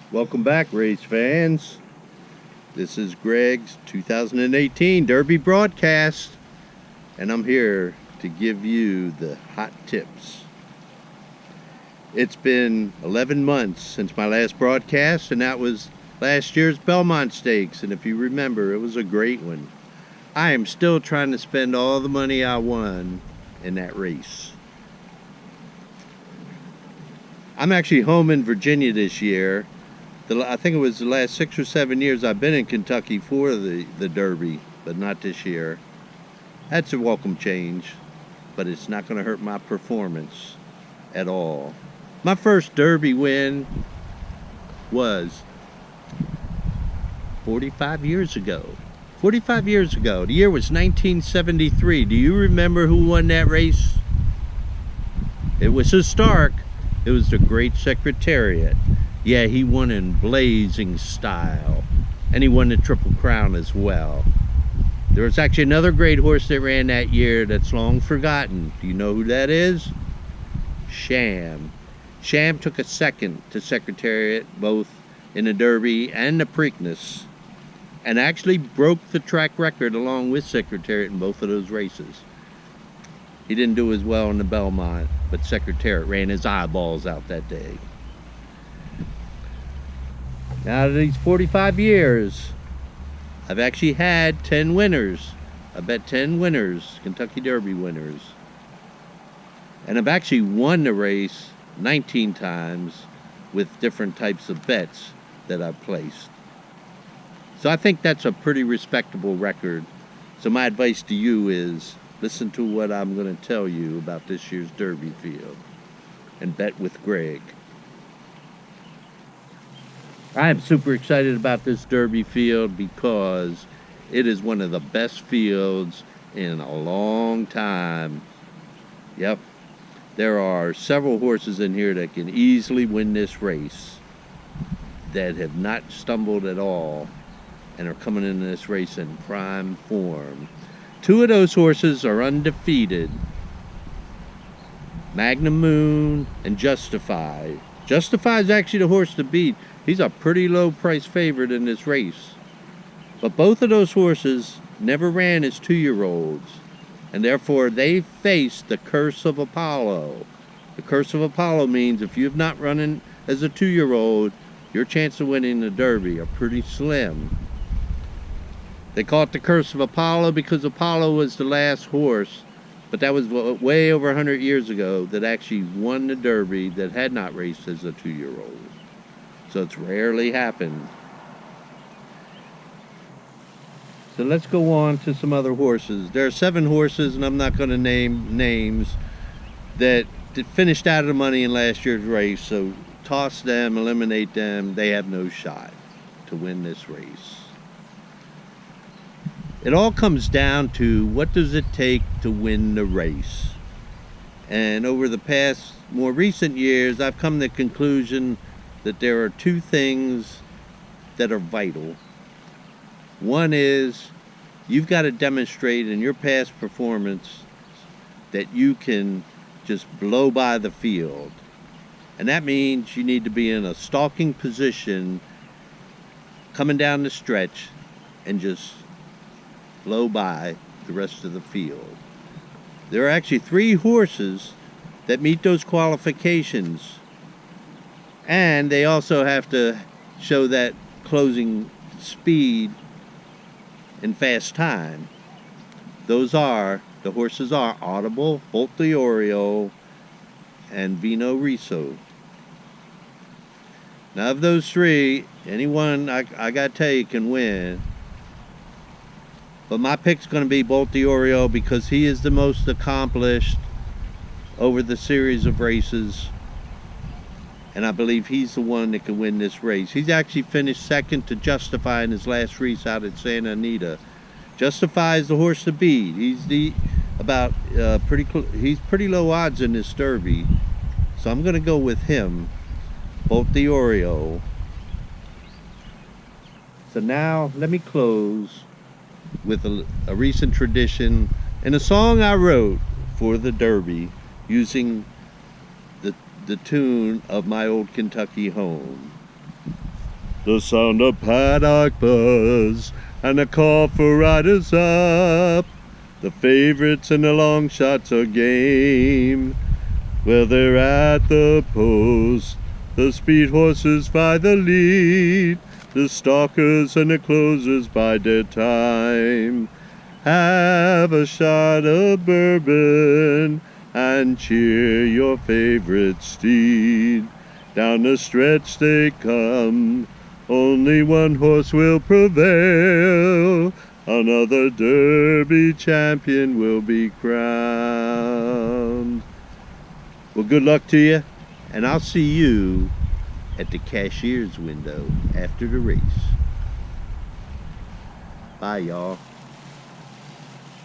Welcome back, race fans. This is Greeeg's 2018 Derby broadcast, and I'm here to give you the hot tips. It's been 11 months since my last broadcast, and that was last year's Belmont Stakes, and if you remember, it was a great one. I am still trying to spend all the money I won in that race. I'm actually home in Virginia this year. I think it was the last 6 or 7 years I've been in Kentucky for the Derby, but not this year. That's a welcome change, but it's not going to hurt my performance at all. My first Derby win was 45 years ago. 45 years ago. The year was 1973. Do you remember who won that race? It was historic. It was the Great Secretariat. Yeah, he won in blazing style, and he won the Triple Crown as well. There was actually another great horse that ran that year that's long forgotten. Do you know who that is? Sham. Sham took a second to Secretariat, both in the Derby and the Preakness, and actually broke the track record along with Secretariat in both of those races. He didn't do as well in the Belmont, but Secretariat ran his eyeballs out that day. Out of these 45 years, I've actually had 10 winners. I bet 10 winners, Kentucky Derby winners. And I've actually won the race 19 times with different types of bets that I've placed. So I think that's a pretty respectable record. So my advice to you is, listen to what I'm going to tell you about this year's Derby field and bet with Greeeg. I am super excited about this Derby field because it is one of the best fields in a long time. Yep, there are several horses in here that can easily win this race that have not stumbled at all and are coming into this race in prime form. Two of those horses are undefeated. Magnum Moon and Justify. Justify is actually the horse to beat. He's a pretty low price favorite in this race. But both of those horses never ran as 2-year-olds, and therefore they face the curse of Apollo. The curse of Apollo means if you've not run as a 2-year-old, your chance of winning the Derby are pretty slim. They call it the curse of Apollo because Apollo was the last horse, but that was way over 100 years ago, that actually won the Derby that had not raced as a 2-year-old. So it's rarely happened. So let's go on to some other horses. There are 7 horses, and I'm not going to name names, that finished out of the money in last year's race. So toss them, eliminate them. They have no shot to win this race. It all comes down to, what does it take to win the race? And over the past, more recent years, I've come to the conclusion that there are 2 things that are vital. One is, you've got to demonstrate in your past performance that you can just blow by the field. And that means you need to be in a stalking position coming down the stretch and just blow by the rest of the field. There are actually 3 horses that meet those qualifications, and they also have to show that closing speed and fast time. Those are, the horses are Audible, Bolt d'Orio, and Vino Riso. Now of those 3, anyone I gotta tell you can win. But my pick's going to be Bolt d'Orio because he is the most accomplished over the series of races. And I believe he's the one that can win this race. He's actually finished second to Justify in his last race out at Santa Anita. Justify is the horse to beat. He's he's pretty low odds in this Derby. So I'm going to go with him, Bolt d'Orio. So now let me close with a recent tradition and a song I wrote for the Derby using the tune of my old Kentucky home. the sound of paddock buzz, and a call for riders up. The favorites and the long shots are game. Well, they're at the post, the speed horses by the lead, the stalkers and the closers bide their time. Have a shot of bourbon and cheer your favorite steed. Down the stretch they come, only one horse will prevail. Another Derby champion will be crowned. Well, good luck to you, and I'll see you at the cashier's window after the race. Bye, y'all.